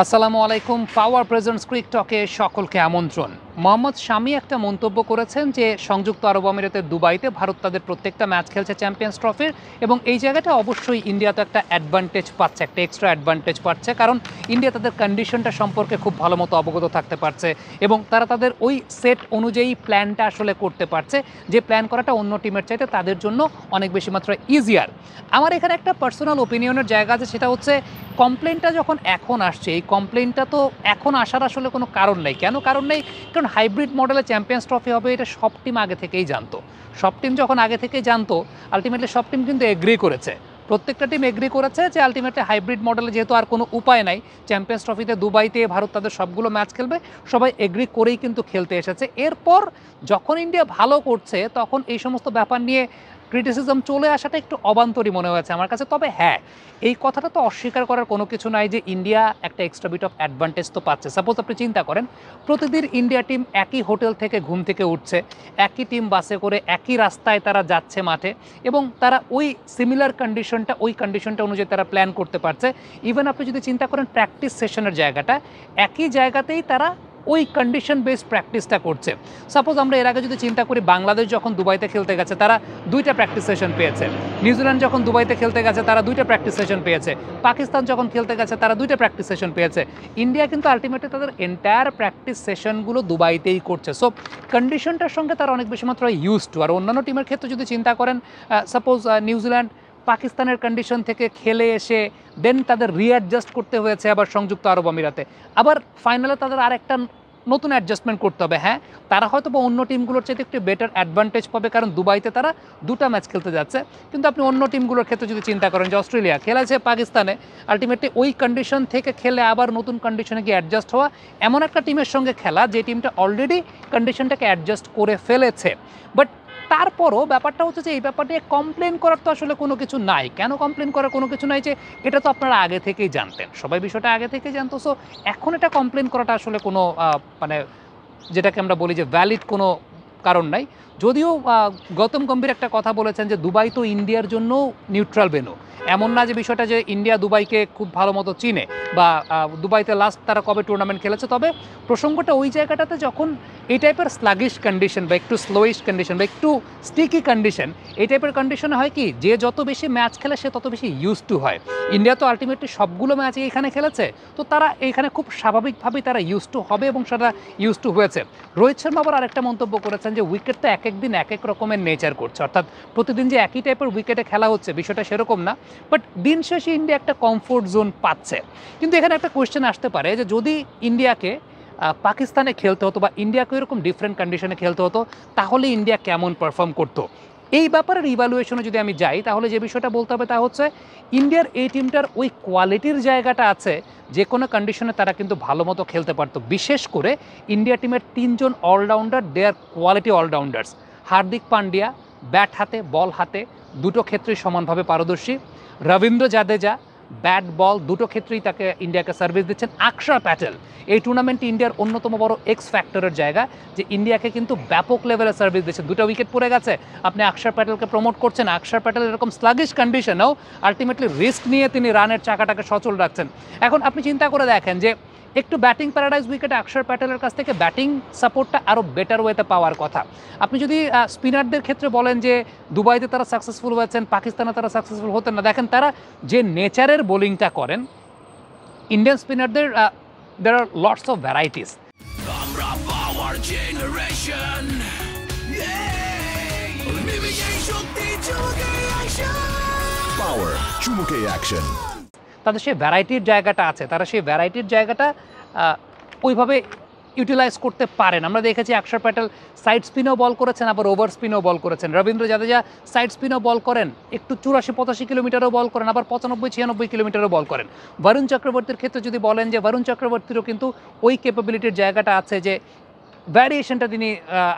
আসসালামু আলাইকুম। পাওয়ার প্রেজেন্টস ক্রিক টকে সকলকে আমন্ত্রণ। মোহাম্মদ শামি একটা মন্তব্য করেছেন যে সংযুক্ত আরব আমিরাতের দুবাইতে ভারত তাদের প্রত্যেকটা ম্যাচ খেলছে চ্যাম্পিয়ন্স ট্রফির, এবং এই জায়গাটা অবশ্যই ইন্ডিয়া তো একটা অ্যাডভান্টেজ পাচ্ছে, একটা এক্সট্রা অ্যাডভান্টেজ পাচ্ছে, কারণ ইন্ডিয়া তাদের কন্ডিশনটা সম্পর্কে খুব ভালো মতো অবগত থাকতে পারছে এবং তারা তাদের ওই সেট অনুযায়ী প্ল্যানটা আসলে করতে পারছে, যে প্ল্যান করাটা অন্য টিমের চাইতে তাদের জন্য অনেক বেশি মাত্রায় ইজিয়ার। আমার এখানে একটা পার্সোনাল ওপিনিয়নের জায়গা আছে, সেটা হচ্ছে কমপ্লেনটা যখন এখন আসছে, এই কমপ্লেনটা তো এখন আসার আসলে কোনো কারণ নেই। কেন কারণ নেই? কারণ হাইব্রিড মডেলে চ্যাম্পিয়ন্স ট্রফি হবে এটা সব টিম আগে থেকেই জানতো। সব টিম যখন আগে থেকেই জানতো, আলটিমেটলি সব টিম কিন্তু এগ্রি করেছে, প্রত্যেকটা টিম এগ্রি করেছে যে আলটিমেটলি হাইব্রিড মডেলে যেহেতু আর কোনো উপায় নাই, চ্যাম্পিয়ন্স ট্রফিতে দুবাইতে ভারত তাদের সবগুলো ম্যাচ খেলবে, সবাই এগ্রি করেই কিন্তু খেলতে এসেছে। এরপর যখন ইন্ডিয়া ভালো করছে তখন এই সমস্ত ব্যাপার নিয়ে ক্রিটিসিজম চলে আসাটা একটু অবান্তরই মনে হয়েছে আমার কাছে। তবে হ্যাঁ, এই কথাটা তো অস্বীকার করার কোনো কিছু নাই যে ইন্ডিয়া একটা এক্সট্রা বিট অফ অ্যাডভান্টেজ তো পাচ্ছে। সাপোজ আপনি চিন্তা করেন, প্রতিদিন ইন্ডিয়া টিম একই হোটেল থেকে ঘুম থেকে উঠছে, একই টিম বাসে করে একই রাস্তায় তারা যাচ্ছে মাঠে, এবং তারা ওই সিমিলার কন্ডিশনটা অনুযায়ী তারা প্ল্যান করতে পারছে। ইভেন আপনি যদি চিন্তা করেন প্র্যাকটিস সেশনের জায়গাটা, একই জায়গাতেই তারা ওই কন্ডিশন বেসড প্র্যাকটিসটা করছে। সাপোজ আমরা এর আগে যদি চিন্তা করি, বাংলাদেশ যখন দুবাইতে খেলতে গেছে তারা 2টা প্র্যাকটিস সেশন পেয়েছে, নিউজিল্যান্ড যখন দুবাইতে খেলতে গেছে তারা 2টা প্র্যাকটিস সেশন পেয়েছে, পাকিস্তান যখন খেলতে গেছে তারা 2টা প্র্যাকটিস সেশন পেয়েছে। ইন্ডিয়া কিন্তু আলটিমেটলি তাদের এন্টায়ার প্র্যাকটিস সেশনগুলো দুবাইতেই করছে। সো কন্ডিশনটার সঙ্গে তারা অনেক বেশি মাত্রায় ইউজ টু। আর অন্যান্য টিমের ক্ষেত্রে যদি চিন্তা করেন, সাপোজ নিউজিল্যান্ড পাকিস্তানের কন্ডিশন থেকে খেলে এসে দেন তাদের রিঅ্যাডজাস্ট করতে হয়েছে আবার সংযুক্ত আরব আমিরাতে, আবার ফাইনালে তাদের আরেকটা নতুন অ্যাডজাস্টমেন্ট করতে হবে। হ্যাঁ, তারা হয়তো বা অন্য টিমগুলোর চাইতে একটু বেটার অ্যাডভান্টেজ পাবে, কারণ দুবাইতে তারা 2টা ম্যাচ খেলতে যাচ্ছে। কিন্তু আপনি অন্য টিমগুলোর ক্ষেত্রে যদি চিন্তা করেন, যে অস্ট্রেলিয়া খেলেছে পাকিস্তানে, আলটিমেটলি ওই কন্ডিশন থেকে খেলে আবার নতুন কন্ডিশনে গিয়ে অ্যাডজাস্ট হওয়া, এমন একটা টিমের সঙ্গে খেলা যে টিমটা অলরেডি কন্ডিশনটাকে অ্যাডজাস্ট করে ফেলেছে। বাট তারপরও ব্যাপারটা হচ্ছে যে এই ব্যাপারটা নিয়ে কমপ্লেন করার তো আসলে কোনো কিছু নাই। কেন কমপ্লেন করার কোনো কিছু নাই? যে এটা তো আপনারা আগে থেকেই জানতেন, সবাই বিষয়টা আগে থেকেই জানতো। সো এখন এটা কমপ্লেন করাটা আসলে কোনো মানে যেটাকে আমরা বলি যে ভ্যালিড কোনো কারণ নাই। যদিও গৌতম গম্ভীর একটা কথা বলেছেন যে দুবাই তো ইন্ডিয়ার জন্য নিউট্রাল ভেন্যু। এমন না যে বিষয়টা যে ইন্ডিয়া দুবাইকে খুব ভালো মতো চিনে, বা দুবাইতে লাস্ট তারা কবে টুর্নামেন্ট খেলেছে। তবে প্রসঙ্গটা ওই জায়গাটাতে যখন এই টাইপের স্লাগিশ কন্ডিশন বা একটু স্লোইশ কন্ডিশন বা একটু স্টিকি কন্ডিশন, এই টাইপের কন্ডিশনে হয় কি, যে যত বেশি ম্যাচ খেলে সে তত বেশি ইউজ টু হয়। ইন্ডিয়া তো আলটিমেটলি সবগুলো ম্যাচই এখানে খেলেছে, তো তারা এইখানে খুব স্বাভাবিকভাবেই তারা ইউজ টু হবে এবং সেটা ইউজ টু হয়েছে। রোহিত শর্মা আবার আরেকটা মন্তব্য করেছেন যে উইকেট তো এক এক দিন এক এক রকমের নেচার করছে, অর্থাৎ প্রতিদিন যে একই টাইপের উইকেটে খেলা হচ্ছে বিষয়টা সেরকম না, বাট দিন শেষে ইন্ডিয়া একটা কমফোর্ট জোন পাচ্ছে। কিন্তু এখানে একটা কোয়েশ্চেন আসতে পারে যে যদি ইন্ডিয়াকে পাকিস্তানে খেলতে হতো বা ইন্ডিয়াকে এরকম ডিফারেন্ট কন্ডিশনে খেলতে হতো, তাহলে ইন্ডিয়া কেমন পারফর্ম করতো? এই ব্যাপারের ইভ্যালুয়েশনে যদি আমি যাই, তাহলে যে বিষয়টা বলতে হবে তা হচ্ছে ইন্ডিয়ার এই টিমটার ওই কোয়ালিটির জায়গাটা আছে, যে কোনো কন্ডিশনে তারা কিন্তু ভালো মতো খেলতে পারতো। বিশেষ করে ইন্ডিয়া টিমের 3জন all-rounder, they are quality all-rounders. Hardik Pandya bat হাতে বল হাতে দুটো ক্ষেত্রেই সমানভাবে পারদর্শী। রবীন্দ্র জাদেজা ব্যাট বল দুটো ক্ষেত্রেই তাকে ইন্ডিয়াকে সার্ভিস দিচ্ছেন। আকশার প্যাটেল এই টুর্নামেন্টে ইন্ডিয়ার অন্যতম বড় এক্স ফ্যাক্টরের জায়গা, যে ইন্ডিয়াকে কিন্তু ব্যাপক লেভেলে সার্ভিস দিচ্ছে। 2টা উইকেট পড়ে গেছে, আপনি আকশার প্যাটেলকে প্রমোট করছেন, আকশার প্যাটেল এরকম স্লাগিশ কন্ডিশনেও আলটিমেটলি রিস্ক নিয়ে তিনি রানের চাকাটাকে সচল রাখছেন। এখন আপনি চিন্তা করে দেখেন যে একটু ব্যাটিং প্যারাডাইজ উইকেটে আকশার প্যাটেলের কাছ থেকে ব্যাটিং সাপোর্টটা আরও বেটার ওয়েতে পাওয়ার কথা। আপনি যদি স্পিনারদের ক্ষেত্রে বলেন যে দুবাইতে তারা সাকসেসফুল হয়েছেন, পাকিস্তানে তারা সাকসেসফুল হতেন না, দেখেন তারা যে নেচারের বোলিংটা করেন, Indian স্পিনারদের there are lots of varieties. আমরা পাওয়ার জেনারেশন, পাওয়ার চুমুকে অ্যাকশন। তাদের সেই ভ্যারাইটির জায়গাটা আছে, তারা সেই ভ্যারাইটির জায়গাটা ওইভাবে ইউটিলাইজ করতে পারেন। আমরা দেখেছি আকশার প্যাটেল সাইড স্পিনেও বল করেছেন, আবার ওভার স্পিনেও বল করেছেন। রবীন্দ্র জাদেজা সাইড স্পিনেও বল করেন, একটু 84-85 কিলোমিটারও বল করেন, আবার 95-96 কিলোমিটারও বল করেন। বরুণ চক্রবর্তীর ক্ষেত্রে যদি বলেন, যে বরুণ চক্রবর্তীরও কিন্তু ওই ক্যাপাবিলিটির জায়গাটা আছে, যে ভ্যারিয়েশনটা তিনি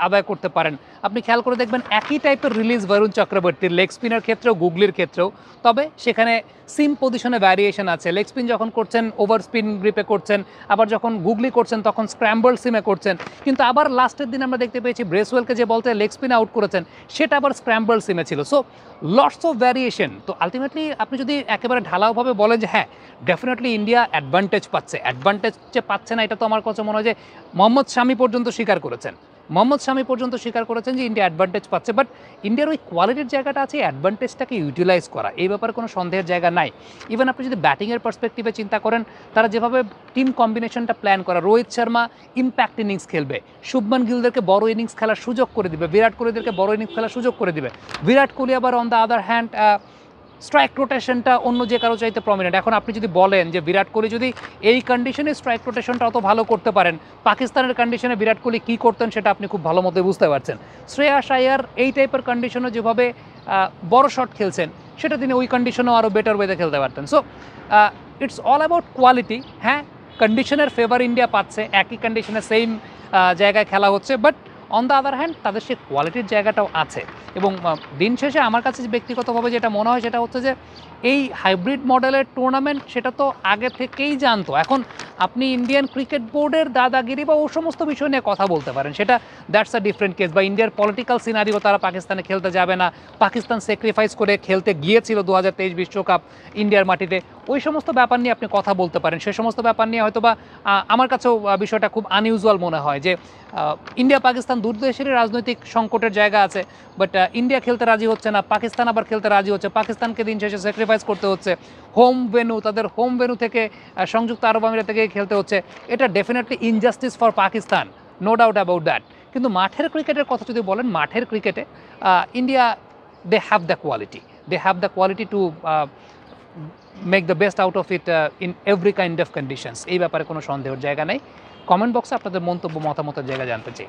আদায় করতে পারেন। আপনি খেয়াল করে দেখবেন একই টাইপের রিলিজ বরুণ চক্রবর্তীর লেগ স্পিনার ক্ষেত্রেও, গুগলির ক্ষেত্রেও, তবে সেখানে সিম পজিশনে ভ্যারিয়েশন আছে, লেগ স্পিন যখন করছেন ওভার স্পিন গ্রিপে করছেন, আবার যখন গুগলি করছেন তখন স্ক্র্যাম্বল সিমে করছেন, কিন্তু আবার লাস্টের দিন আমরা দেখতে পেয়েছি ব্রেসওয়েলকে যে বলতে লেগ স্পিন আউট করেছেন সেটা আবার স্ক্র্যাম্বল সিমে ছিল। So lots of variation. তো আলটিমেটলি আপনি যদি একেবারে ঢালাওভাবে বলেন যে হ্যাঁ ডেফিনেটলি ইন্ডিয়া অ্যাডভান্টেজ পাচ্ছে, অ্যাডভান্টেজ যে পাচ্ছে না এটা তো আমার কাছে মনে হয় যে মোহাম্মদ শামি পর্যন্ত স্বীকার করেছেন, মোহাম্মদ শামি পর্যন্ত স্বীকার করেছেন যে ইন্ডিয়া অ্যাডভান্টেজ পাচ্ছে, বাট ইন্ডিয়ার ওই কোয়ালিটির জায়গাটা আছে অ্যাডভান্টেজটাকে ইউটিলাইজ করা, এই ব্যাপারে কোনো সন্দেহের জায়গা নাই। ইভেন আপনি যদি ব্যাটিংয়ের পার্সপেক্টিভে চিন্তা করেন, তারা যেভাবে টিম কম্বিনেশনটা প্ল্যান করা, রোহিত শর্মা ইম্প্যাক্ট ইনিংস খেলবে, শুভমান গিলদেরকে বড় ইনিংস খেলার সুযোগ করে দিবে, বিরাট কোহলিদেরকে বড় ইনিংস খেলার সুযোগ করে দিবে, বিরাট কোহলি আবার on the other hand strike রোটেশনটা অন্য যে কারো চাইতে প্রমিনেন্ট। এখন আপনি যদি বলেন যে বিরাট কোহলি যদি এই কন্ডিশনে স্ট্রাইক রোটেশনটা অত ভালো করতে পারেন, পাকিস্তানের কন্ডিশনে বিরাট কোহলি কী করতেন সেটা আপনি খুব ভালো মতো বুঝতে পারছেন। শ্রেয়াস আয়ার এই টাইপের কন্ডিশনে যেভাবে বড় শট খেলছেন সেটা তিনি ওই কন্ডিশনেও আরও বেটার ওয়েতে খেলতে পারতেন। So it's all about quality. হ্যাঁ, কন্ডিশনের ফেভার ইন্ডিয়া পাচ্ছে, একই কন্ডিশনে সেম জায়গায় খেলা হচ্ছে, but on the other hand তাদের সেই কোয়ালিটির জায়গাটাও আছে। এবং দিন শেষে আমার কাছে ব্যক্তিগতভাবে যেটা মনে হয় সেটা হচ্ছে যে এই হাইব্রিড মডেলের টুর্নামেন্ট সেটা তো আগে থেকেই জানতো। এখন আপনি ইন্ডিয়ান ক্রিকেট বোর্ডের দাদাগিরি বা ও সমস্ত বিষয় নিয়ে কথা বলতে পারেন, সেটা দ্যাটস আ ডিফারেন্ট কেস। বা ইন্ডিয়ার পলিটিক্যাল সিনারিও তারা পাকিস্তানে খেলতে যাবে না, পাকিস্তান স্যাক্রিফাইস করে খেলতে গিয়েছিল 2023 বিশ্বকাপ ইন্ডিয়ার মাটিতে, ওই সমস্ত ব্যাপার নিয়ে আপনি কথা বলতে পারেন। সেই সমস্ত ব্যাপার নিয়ে হয়তো বা আমার কাছেও বিষয়টা খুব আনইউজুয়াল মনে হয় যে ইন্ডিয়া পাকিস্তান দুর্দেশেরই রাজনৈতিক সংকটের জায়গা আছে, বাট ইন্ডিয়া খেলতে রাজি হচ্ছে না, পাকিস্তান আবার খেলতে রাজি হচ্ছে, পাকিস্তানকে দিন শেষে স্যাক্রিফাইস করতে হচ্ছে, হোম ভেন্যু তাদের হোম ভেন্যু থেকে সংযুক্ত আরব আমিরাত থেকে খেলতে হচ্ছে। এটা definitely injustice for Pakistan, no doubt about that. কিন্তু মাঠের ক্রিকেটের কথা যদি বলেন, মাঠের ক্রিকেটে India they have the quality to make the best out of it in every kind of conditions. এই ব্যাপারে কোনো সন্দেহের জায়গা নেই। কমেন্ট বক্সে আপনাদের মন্তব্য মতামতের জায়গা জানতে চাই।